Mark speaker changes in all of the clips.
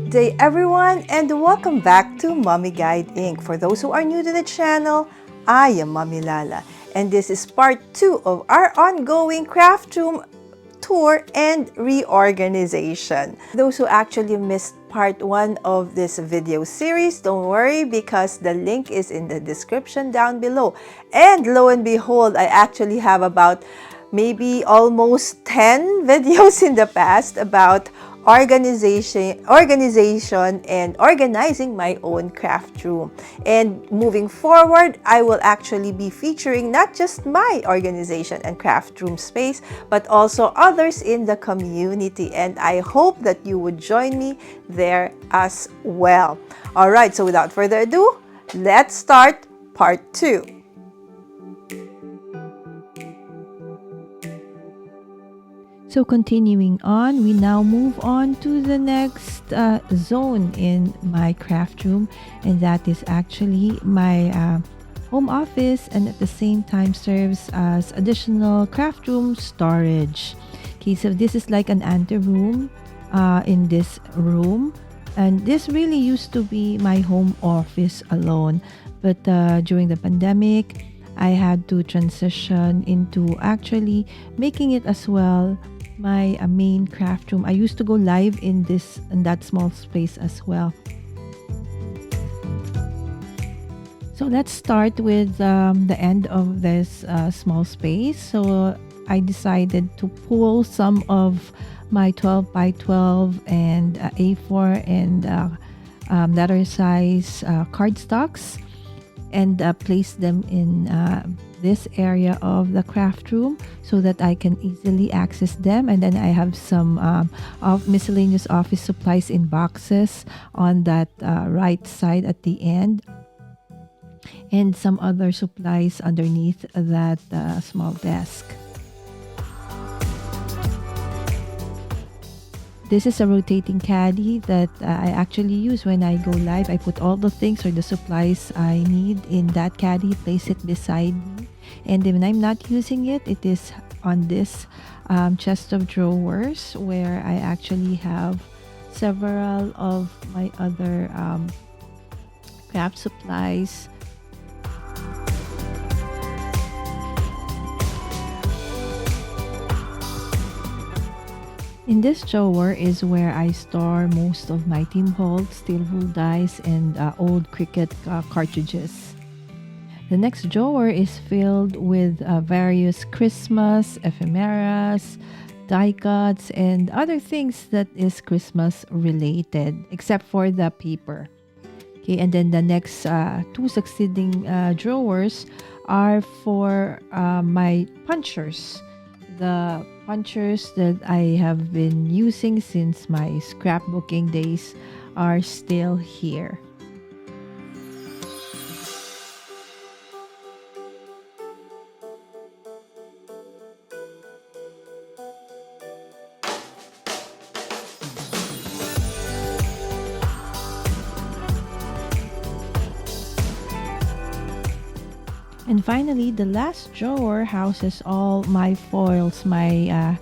Speaker 1: Good day everyone and welcome back to Mommy Guide Inc. For those who are new to the channel, I am Mommy Lala and this is part 2 of our ongoing craft room tour and reorganization. Those who actually missed part 1 of this video series, don't worry because the link is in the description down below. And lo and behold, I actually have about maybe almost 10 videos in the past about organization and organizing my own craft room. And moving forward, I will actually be featuring not just my organization and craft room space, but also others in the community. And I hope that you would join me there as well. All right, so without further ado, let's start part 2.
Speaker 2: So continuing on, we now move on to the next zone in my craft room, and that is actually my home office, and at the same time serves as additional craft room storage. Okay, so this is like an ante room in this room, and this really used to be my home office alone, but during the pandemic, I had to transition into actually making it as well my main craft room. I used to go live in that small space as well. So let's start with the end of this small space. So I decided to pull some of my 12 by 12 and A4 and letter size cardstocks and place them in this area of the craft room so that I can easily access them. And then I have some of miscellaneous office supplies in boxes on that right side at the end, and some other supplies underneath that small desk. This is a rotating caddy that I actually use when I go live. I put all the things or the supplies I need in that caddy, place it beside me. And when I'm not using it, it is on this chest of drawers where I actually have several of my other craft supplies. In this drawer is where I store most of my Team Hold, steel wool dies, and old cricket cartridges. The next drawer is filled with various Christmas ephemeras, die cuts, and other things that is Christmas related, except for the paper. Okay, and then the next two succeeding drawers are for my punchers. The punchers that I have been using since my scrapbooking days are still here. And finally, the last drawer houses all my foils, my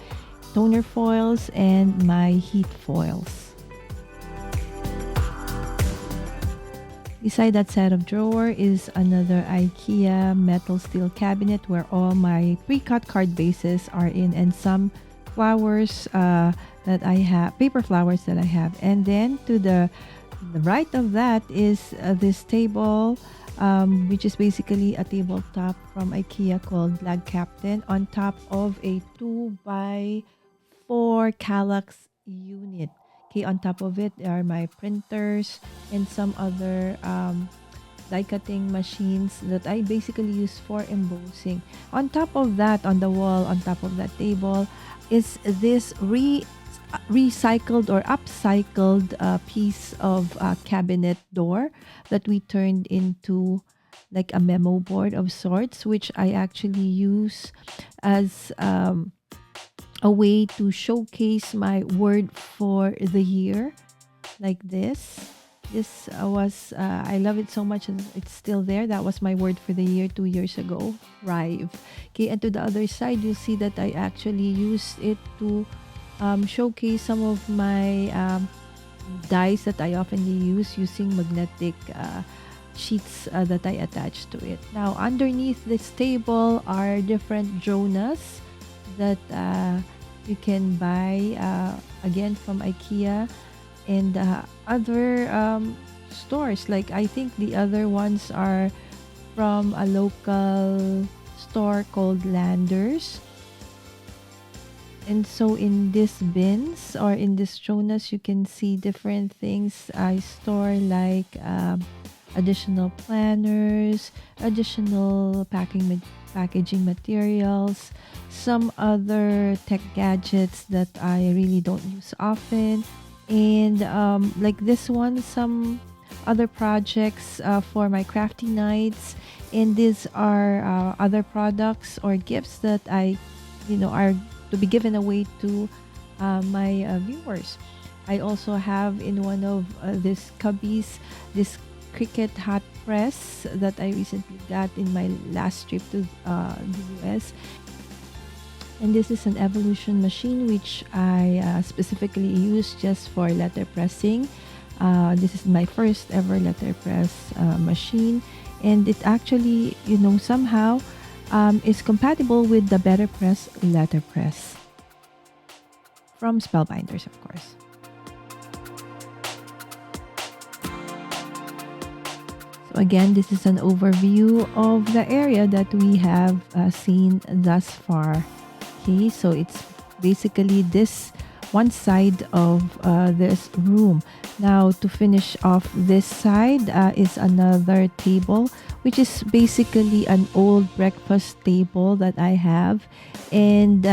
Speaker 2: toner foils and my heat foils. Beside that set of drawer is another IKEA metal steel cabinet where all my pre-cut card bases are in, and some flowers that I have, paper flowers that I have. And then to the right of that is this table, which is basically a tabletop from IKEA called Lag Captain, on top of a 2x4 Kallax unit. Okay, on top of it are my printers and some other die cutting machines that I basically use for embossing. On top of that, on the wall, on top of that table, is this recycled or upcycled piece of cabinet door that we turned into like a memo board of sorts, which I actually use as a way to showcase my word for the year, like this. This was, I love it so much, and it's still there. That was my word for the year 2 years ago, Rive. Okay, and to the other side, you'll see that I actually used it to showcase some of my dies that I often use using magnetic sheets that I attach to it. Now, underneath this table are different Jonas that you can buy again from IKEA and other stores. Like I think the other ones are from a local store called Landers. And so in this bins or in this Jonas, you can see different things I store, like additional planners, additional packaging materials, some other tech gadgets that I really don't use often, and like this one, some other projects for my crafty nights. And these are other products or gifts that I, are to be given away to my viewers. I also have in one of these cubbies this Cricut hot press that I recently got in my last trip to the US. And this is an Evolution machine which I specifically use just for letter pressing. This is my first ever letterpress machine, and it actually, somehow is compatible with the Better Press letterpress from Spellbinders, of course. So again, this is an overview of the area that we have seen thus far. Okay, so it's basically this one side of this room. Now, to finish off this side is another table, which is basically an old breakfast table that I have, and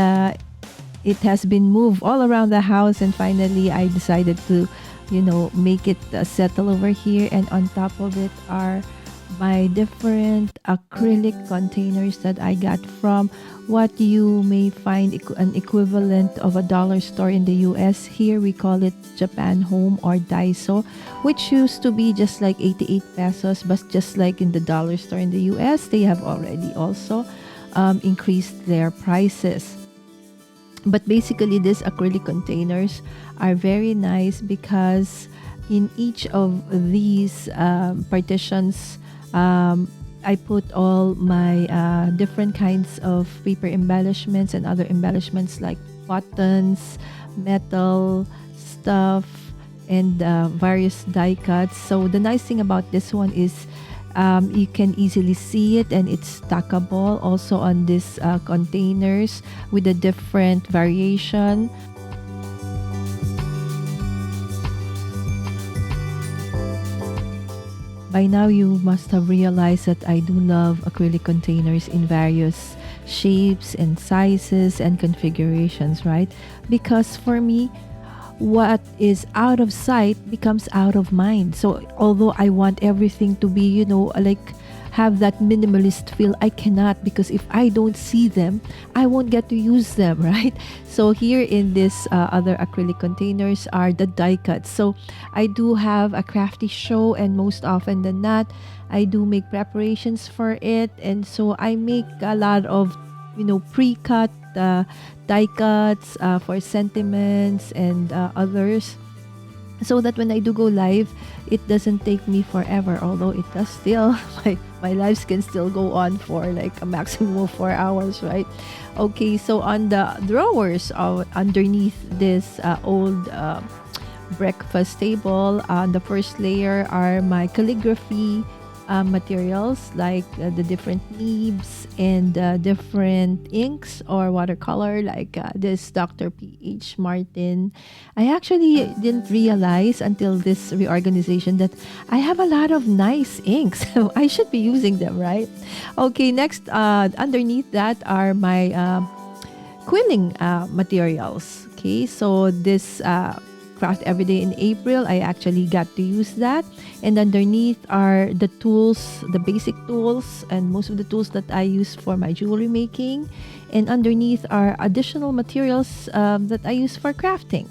Speaker 2: it has been moved all around the house, and finally I decided to make it settle over here. And on top of it are my different acrylic containers that I got from what you may find an equivalent of a dollar store in the US. Here we call it Japan Home or Daiso, which used to be just like 88 pesos, but just like in the dollar store in the US, they have already also increased their prices. But basically, these acrylic containers are very nice because in each of these partitions, I put all my different kinds of paper embellishments and other embellishments like buttons, metal stuff, and various die cuts. So the nice thing about this one is you can easily see it, and it's stackable also on these containers with a different variation. By now, you must have realized that I do love acrylic containers in various shapes and sizes and configurations, right? Because for me, what is out of sight becomes out of mind. So although I want everything to be, like have that minimalist feel, I cannot, because if I don't see them, I won't get to use them, right? So here in this other acrylic containers are the die cuts. So I do have a crafty show, and most often than not, I do make preparations for it. And so I make a lot of, pre-cut die cuts for sentiments and others, so that when I do go live, it doesn't take me forever, although it does still. My lives can still go on for like a maximum of 4 hours, right? Okay, so on the drawers underneath this old breakfast table, on the first layer are my calligraphy materials, like the different nibs and different inks or watercolor, like this Dr. P.H. Martin. I actually didn't realize until this reorganization that I have a lot of nice inks. I should be using them, right? Okay, next, underneath that are my quilling materials. Okay, so this Craft Everyday in April, I actually got to use that. And underneath are the tools, the basic tools, and most of the tools that I use for my jewelry making. And underneath are additional materials that I use for crafting.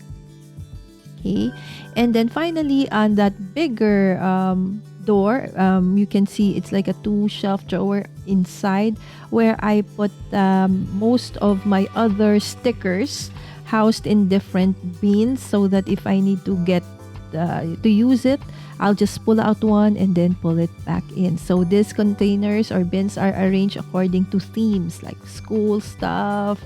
Speaker 2: Okay, and then finally on that bigger door, you can see it's like a 2-shelf drawer inside, where I put most of my other stickers housed in different bins, so that if I need to get to use it, I'll just pull out one and then pull it back in. So these containers or bins are arranged according to themes like school stuff,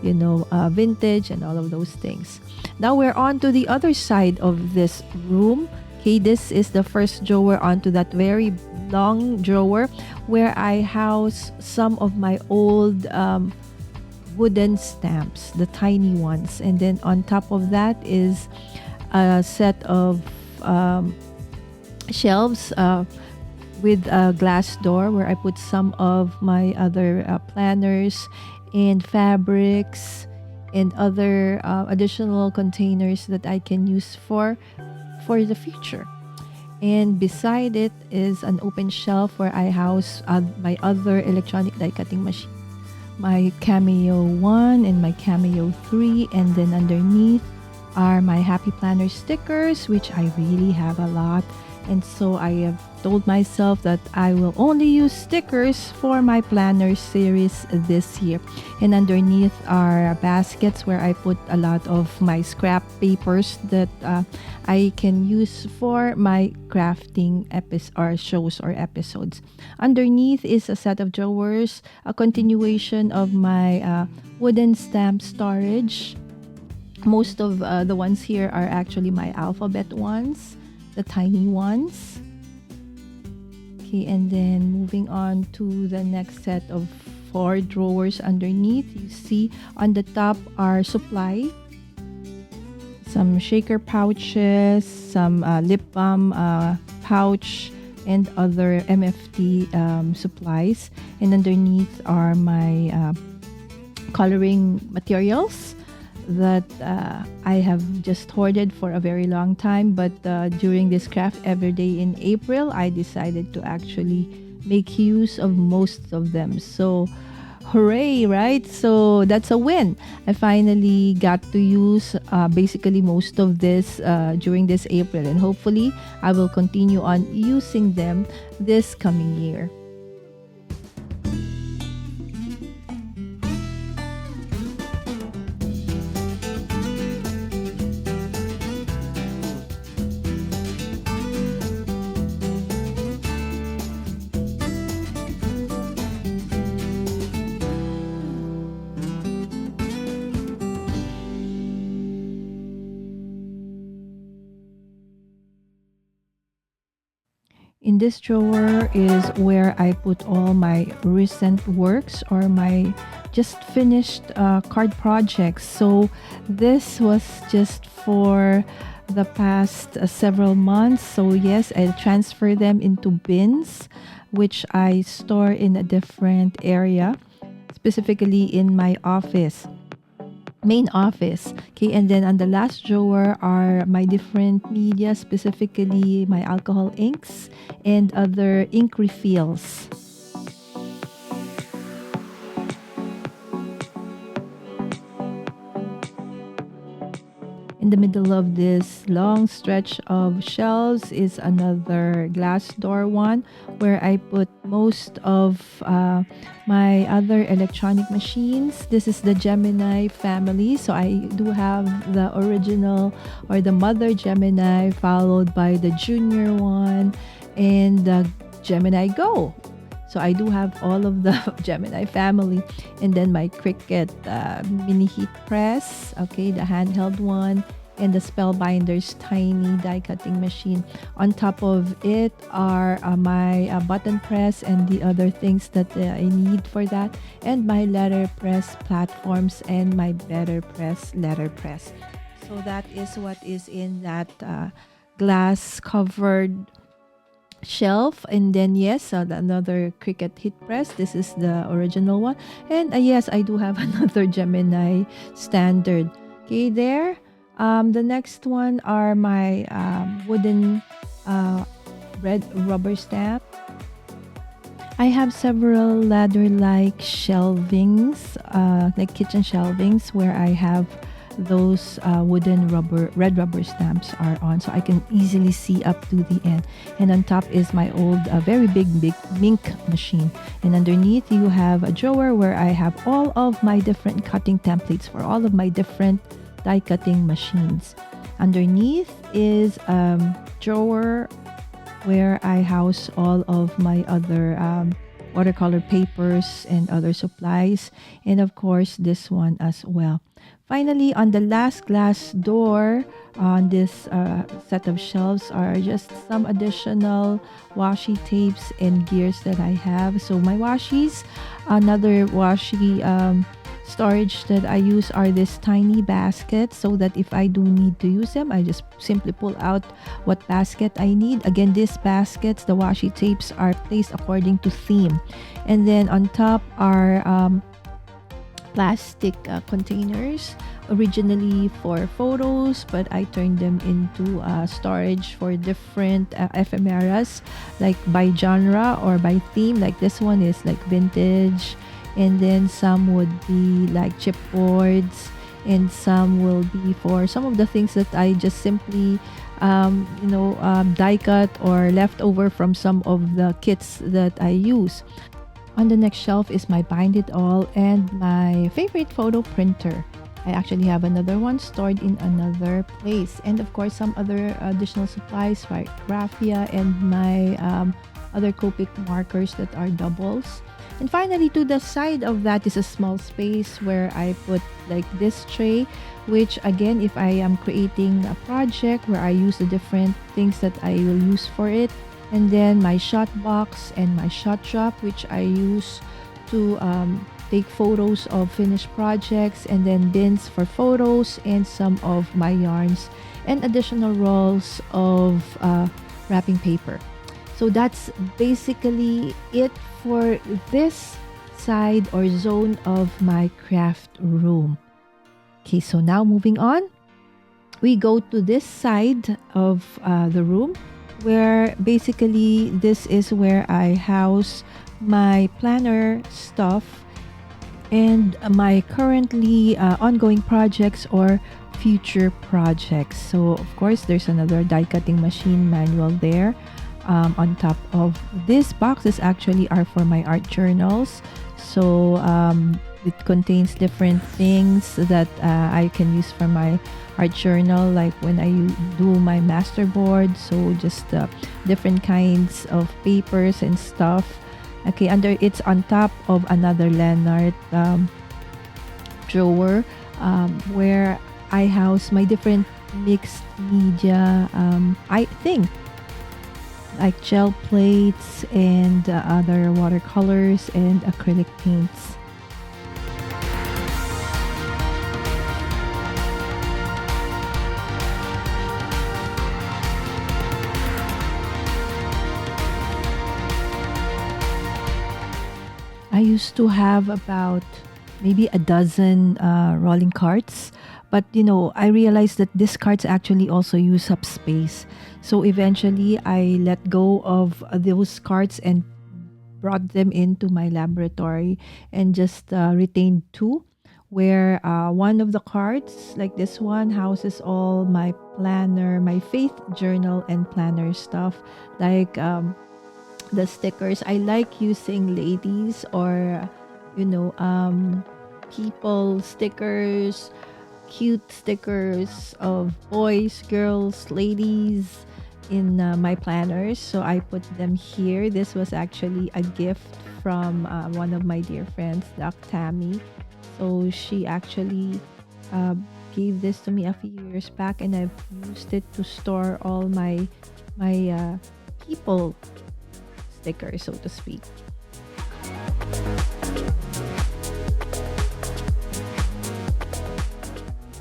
Speaker 2: vintage and all of those things. Now we're on to the other side of this room. Okay, this is the first drawer onto that very long drawer where I house some of my old wooden stamps, the tiny ones. And then on top of that is a set of shelves with a glass door where I put some of my other planners and fabrics and other additional containers that I can use for the future. And beside it is an open shelf where I house my other electronic die cutting machine, my Cameo 1 and my Cameo 3, and then underneath are my Happy Planner stickers, which I really have a lot. And so I have told myself that I will only use stickers for my planner series this year. And underneath are baskets where I put a lot of my scrap papers that I can use for my crafting shows or episodes. Underneath is a set of drawers, a continuation of my wooden stamp storage. Most of the ones here are actually my alphabet ones, the tiny ones. Okay, and then moving on to the next set of 4 drawers underneath, you see on the top are supply, some shaker pouches, some lip balm pouch, and other MFT supplies. And underneath are my coloring materials that I have just hoarded for a very long time, but during this craft every day in April, I decided to actually make use of most of them. So hooray, right? So that's a win. I finally got to use basically most of this during this April, and hopefully I will continue on using them this coming year. In this drawer is where I put all my recent works or my just finished card projects. So this was just for the past several months. So yes, I transfer them into bins, which I store in a different area, specifically in my main office. Okay, and then on the last drawer are my different media, specifically my alcohol inks and other ink refills. In the middle of this long stretch of shelves is another glass door one where I put most of my other electronic machines. This is the Gemini family. So I do have the original or the mother Gemini, followed by the junior one and the Gemini Go. So I do have all of the Gemini family. And then my Cricut mini heat press, okay, the handheld one, and the Spellbinder's tiny die cutting machine. On top of it are my button press and the other things that I need for that, and my letterpress platforms and my letterpress. So that is what is in that glass covered shelf. And then yes, another Cricut heat press. This is the original one. And yes, I do have another Gemini standard. Okay, there. The next one are my wooden red rubber stamp. I have several ladder-like shelvings, like kitchen shelvings, where I have those wooden red rubber stamps are on, so I can easily see up to the end. And on top is my old very big ink machine, and underneath you have a drawer where I have all of my different cutting templates for all of my different die cutting machines. Underneath is drawer where I house all of my other watercolor papers and other supplies, and of course this one as well. Finally, on the last glass door on this set of shelves are just some additional washi tapes and gears that I have. So my washies, another washi storage that I use are this tiny baskets, so that if I do need to use them, I just simply pull out what basket I need. Again, these baskets, the washi tapes are placed according to theme. And then on top are plastic containers, originally for photos, but I turned them into storage for different ephemeras, like by genre or by theme. Like this one is like vintage, and then some would be like chipboards, and some will be for some of the things that I just simply die cut or leftover from some of the kits that I use. On the next shelf is my bind it all and my favorite photo printer. I actually have another one stored in another place, and of course some other additional supplies like raffia and my other Copic markers that are doubles. And finally, to the side of that is a small space where I put like this tray, which again, if I am creating a project where I use the different things that I will use for it. And then my shot box and my shot drop, which I use to take photos of finished projects, and then bins for photos and some of my yarns and additional rolls of wrapping paper. So that's basically it for this side or zone of my craft room. Okay, so now moving on, we go to this side of the room, where basically this is where I house my planner stuff and my currently ongoing projects or future projects. So of course there's another die cutting machine manual there. On top of these boxes actually are for my art journals. So it contains different things that I can use for my art journal, like when I do my masterboard. So just different kinds of papers and stuff. Okay, it's on top of another Leonard drawer where I house my different mixed media. I think like gel plates and other watercolors and acrylic paints. I used to have about maybe a dozen rolling carts, but I realized that these carts actually also use up space. So eventually I let go of those carts and brought them into my laboratory and just retained two, where one of the carts, like this one, houses all my planner, my faith journal and planner stuff, like the stickers. I like using ladies or people stickers, cute stickers of boys, girls, ladies in my planners. So I put them here. This was actually a gift from one of my dear friends, Doc Tammy. So she actually gave this to me a few years back, and I've used it to store all my people stickers, so to speak.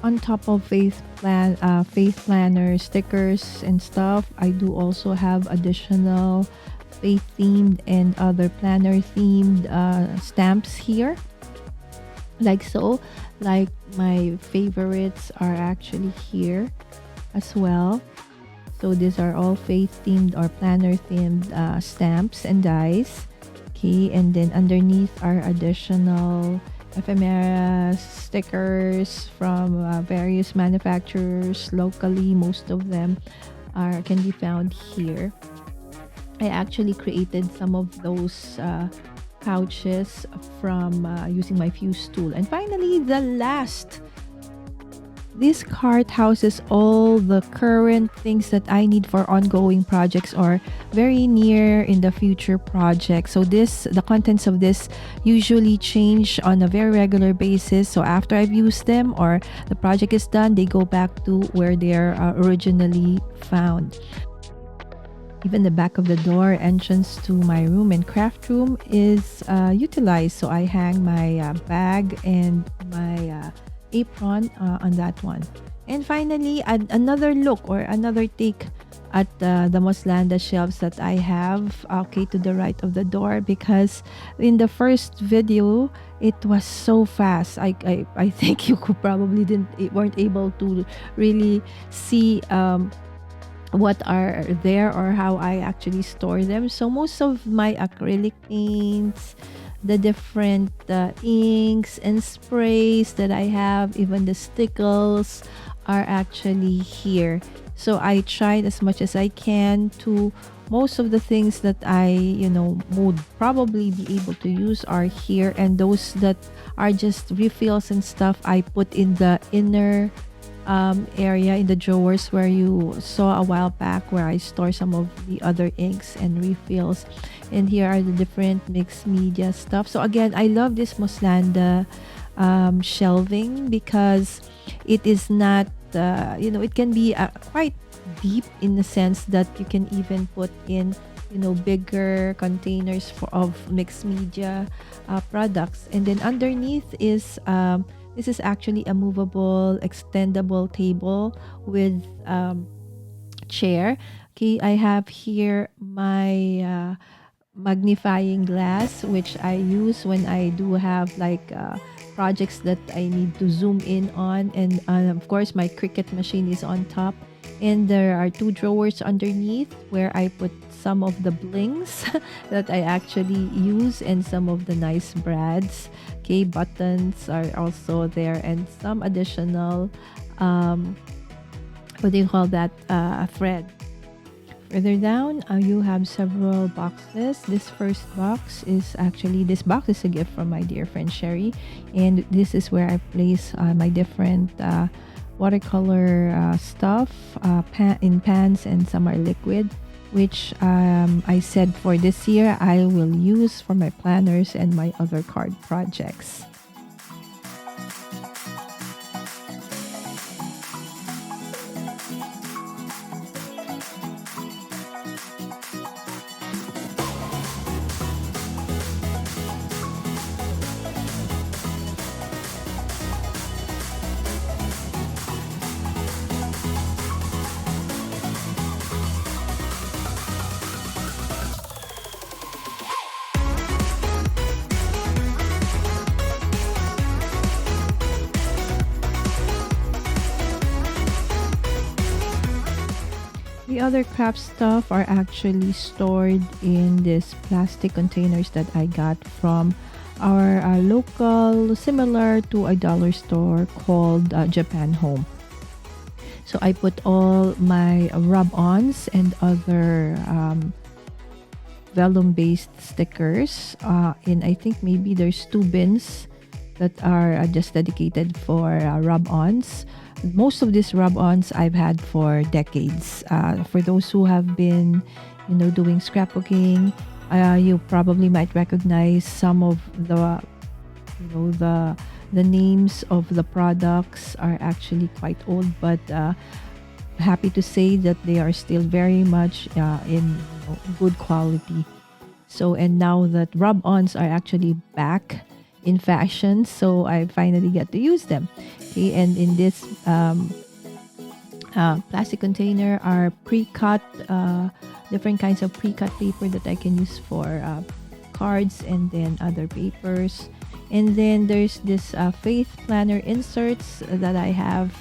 Speaker 2: On top of faith planner stickers and stuff, I do also have additional faith themed and other planner themed stamps here, like so. Like my favorites are actually here as well. So these are all faith themed or planner themed stamps and dies. Okay, and then underneath are additional ephemera stickers from various manufacturers locally. Most of them can be found here. I actually created some of those pouches from using my fuse tool. And finally, the last This cart houses all the current things that I need for ongoing projects or very near in the future projects. So the contents of this usually change on a very regular basis. So after I've used them or the project is done, they go back to where they're originally found. Even the back of the door entrance to my room and craft room is utilized. So I hang my bag and my apron on that one. And finally, another look or another take at the Moslanda shelves that I have, okay, to the right of the door, because in the first video it was so fast. I think you could probably weren't able to really see what are there or how I actually store them. So most of my acrylic paints, the different inks and sprays that I have, even the stickles are actually here. So I tried as much as I can to most of the things that I, would probably be able to use are here, and those that are just refills and stuff I put in the inner area in the drawers where you saw a while back, where I store some of the other inks and refills. And here are the different mixed media stuff. So again, I love this Moslanda shelving because it is not, it can be quite deep in the sense that you can even put in bigger containers of mixed media products. And then underneath is this is actually a movable, extendable table with chair. Okay, I have here my magnifying glass, which I use when I do have like projects that I need to zoom in on. And of course, my Cricut machine is on top. And there are two drawers underneath where I put some of the blings that I actually use and some of the nice brads. Okay, buttons are also there and some additional, what do you call that, thread. Further down, you have several boxes. This first box is actually, this box is a gift from my dear friend Sherry. And this is where I place my different watercolor stuff in pans, and some are liquid, which I said for this year I will use for my planners and my other card projects. The other craft stuff are actually stored in these plastic containers that I got from our local, similar to a dollar store called Japan Home. So I put all my rub-ons and other vellum-based stickers in, I think maybe there's 2 bins that are just dedicated for rub-ons. Most of these rub-ons I've had for decades. For those who have been, doing scrapbooking, you probably might recognize some of the, the names of the products are actually quite old, but happy to say that they are still very much in good quality. So, and now that rub-ons are actually back in fashion, so I finally get to use them. Okay, and in this plastic container are pre-cut, different kinds of pre-cut paper that I can use for cards and then other papers. And then there's this faith planner inserts that I have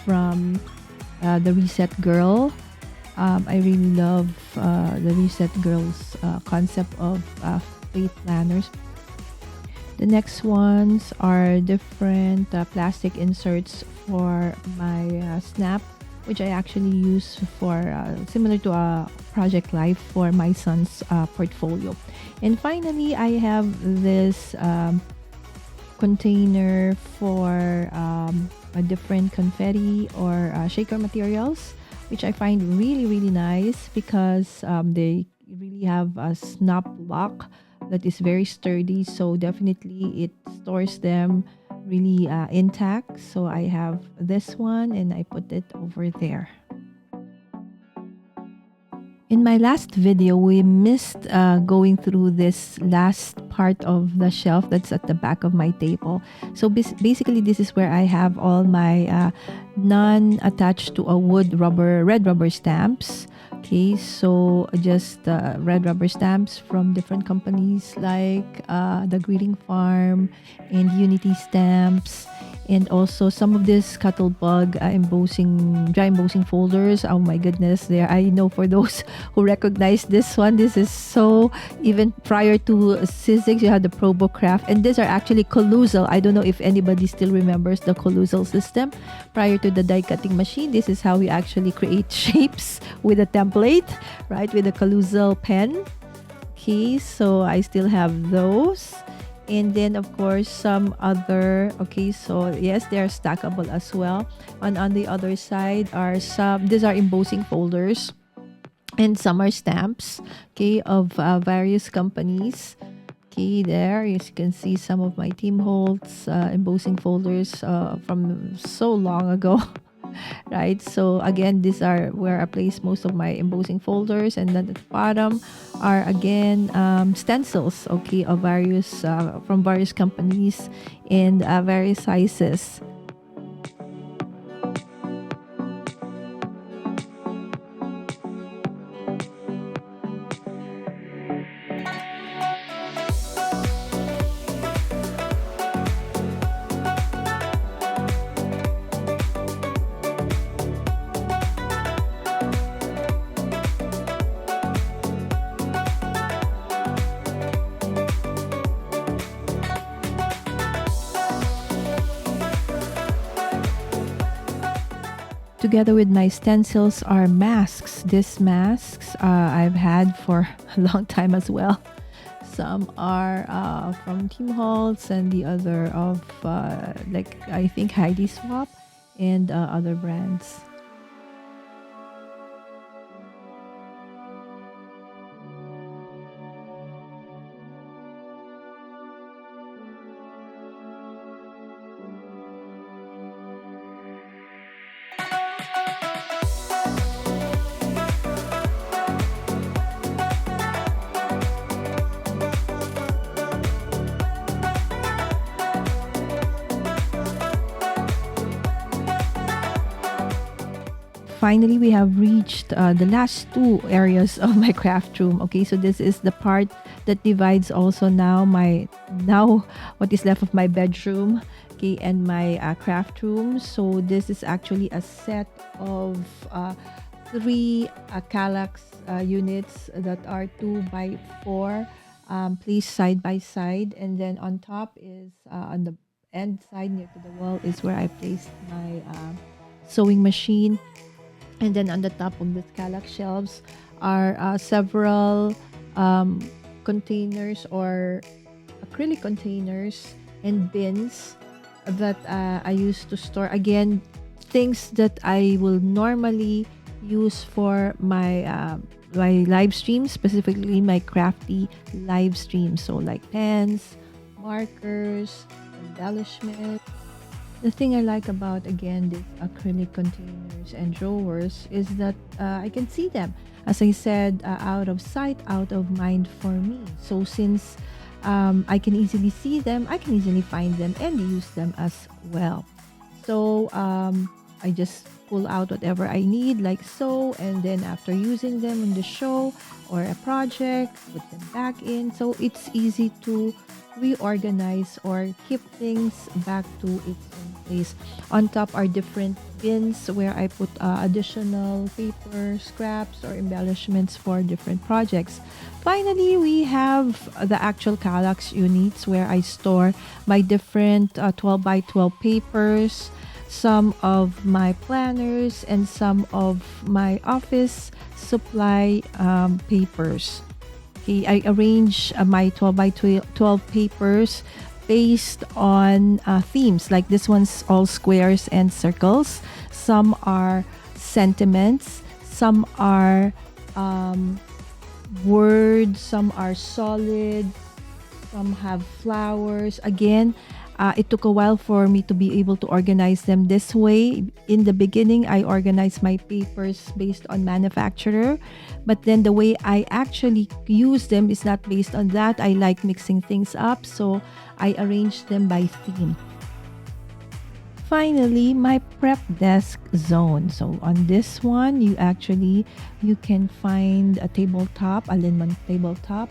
Speaker 2: from the Reset Girl. I really love the Reset Girl's concept of faith planners. The next ones are different plastic inserts for my snap, which I actually use for similar to a Project Life for my son's portfolio. And finally, I have this container for different confetti or shaker materials, which I find really, really nice because they really have a snap lock that is very sturdy. So definitely it stores them really intact. So I have this one and I put it over there. In my last video, we missed going through this last part of the shelf that's at the back of my table. So basically, this is where I have all my non-attached to a red rubber stamps. Okay, so just red rubber stamps from different companies like the Greeting Farm and Unity Stamps, and also some of this Cuttlebug dry embossing folders. Oh my goodness, there, I know for those who recognize this one, this is so, even prior to Sizzix, you had the Probo Craft, and these are actually collusal. I don't know if anybody still remembers the collusal system. Prior to the die cutting machine, this is how we actually create shapes with a template, right, with a collusal pen. Okay, so I still have those. And then of course some other, okay, so yes, they are stackable as well. And on the other side are these are embossing folders, and some are stamps, okay, of various companies. Okay, there, as you can see, some of my Team Holtz embossing folders from so long ago. Right, so again, these are where I place most of my embossing folders, and then at the bottom are again stencils, okay, of various from various companies and various sizes. Together with my stencils are masks. These masks I've had for a long time as well. Some are from Team Holtz, and the other of like I think Heidi Swap and other brands. Finally, we have reached the last two areas of my craft room. Okay, so this is the part that divides also now what is left of my bedroom, okay, and my craft room. So this is actually a set of three Kallax units that are 2x4 placed side by side, and then on top is on the end side near to the wall is where I placed my sewing machine. And then on the top of the Kallax shelves are several containers or acrylic containers and bins that I use to store, again, things that I will normally use for my my live streams, specifically my crafty live streams. So like pens, markers, embellishment. The thing I like about, again, these acrylic containers and drawers is that I can see them. As I said, out of sight, out of mind for me. So since I can easily see them, I can easily find them and use them as well. So I just pull out whatever I need, like so, and then after using them in the show or a project, put them back in. So it's easy to reorganize or keep things back to its own place. On top are different bins where I put additional paper, scraps, or embellishments for different projects. Finally, we have the actual Kallax units where I store my different 12 by 12 papers, some of my planners, and some of my office supply papers. Okay, I arrange my 12 by 12 papers based on themes. Like this one's all squares and circles. Some are sentiments. Some are words. Some are solid. Some have flowers. Again, it took a while for me to be able to organize them this way. In the beginning, I organized my papers based on manufacturer, but then the way I actually use them is not based on that. I like mixing things up, so I arranged them by theme. Finally, my prep desk zone. So on this one, you can find a tabletop, a Linman tabletop,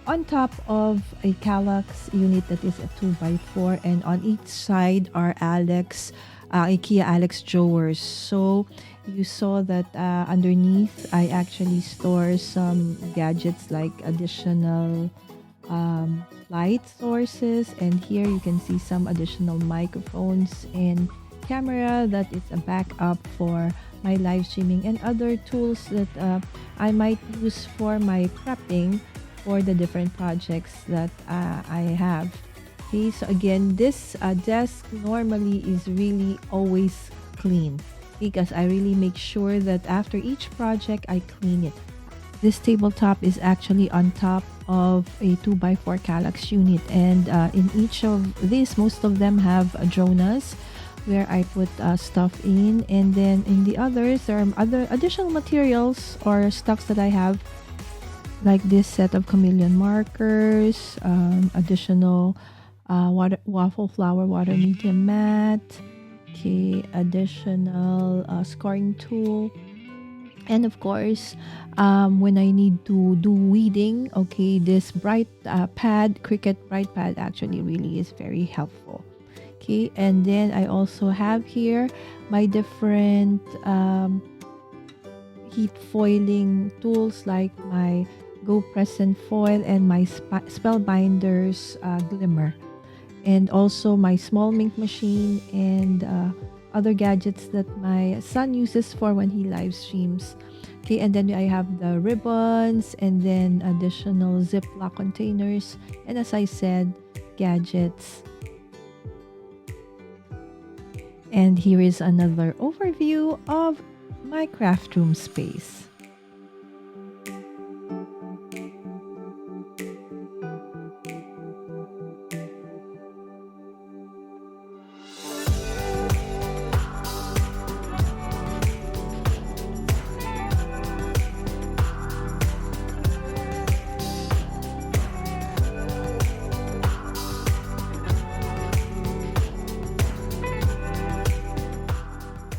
Speaker 2: on top of a Kallax unit that is a 2x4, and on each side are IKEA Alex drawers. So you saw that underneath I actually store some gadgets like additional light sources, and here you can see some additional microphones and camera that is a backup for my live streaming, and other tools that I might use for my prepping for the different projects that I have. Okay, so again, this desk normally is really always clean because I really make sure that after each project I clean it. This tabletop is actually on top of a 2x4 Kallax unit, and in each of these, most of them have dronas where I put stuff in, and then in the others there are other additional materials or stocks that I have, like this set of chameleon markers, additional waffle flower water medium mat, okay, additional scoring tool, and of course when I need to do weeding, okay, this bright pad, Cricut bright pad, actually really is very helpful. Okay, and then I also have here my different heat foiling tools, like my Go Present foil and my Spellbinders glimmer, and also my small mink machine and other gadgets that my son uses for when he live streams. Okay, and then I have the ribbons, and then additional Ziploc containers, and as I said, gadgets. And here is another overview of my craft room space.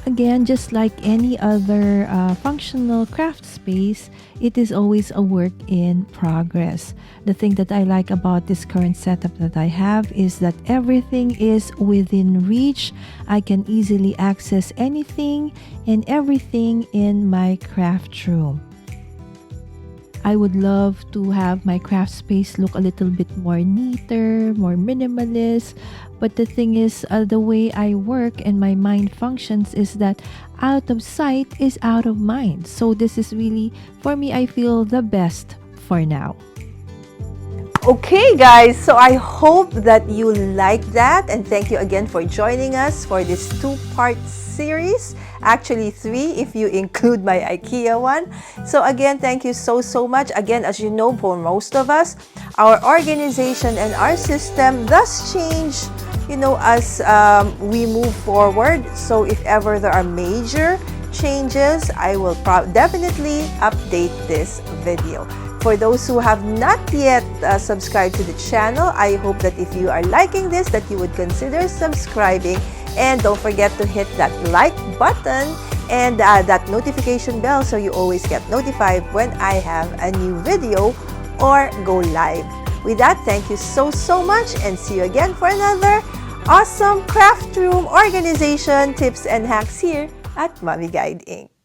Speaker 2: Again, just like any other functional craft space, it is always a work in progress. The thing that I like about this current setup that I have is that everything is within reach. I can easily access anything and everything in my craft room. I would love to have my craft space look a little bit more neater, more minimalist. But the thing is, the way I work and my mind functions is that out of sight is out of mind. So this is really, for me, I feel the best for now.
Speaker 1: Okay guys, so I hope that you like that, and thank you again for joining us for this two-part series. Actually 3 if you include my IKEA one. So again, thank you so much. Again, as you know, for most of us, our organization and our system does change, you know, as we move forward. So if ever there are major changes, I will definitely update this video. For those who have not yet subscribed to the channel, I hope that if you are liking this, that you would consider subscribing. And don't forget to hit that like button and that notification bell so you always get notified when I have a new video or go live. With that, thank you so much, and see you again for another awesome craft room organization tips and hacks here at Mommy Guide Inc.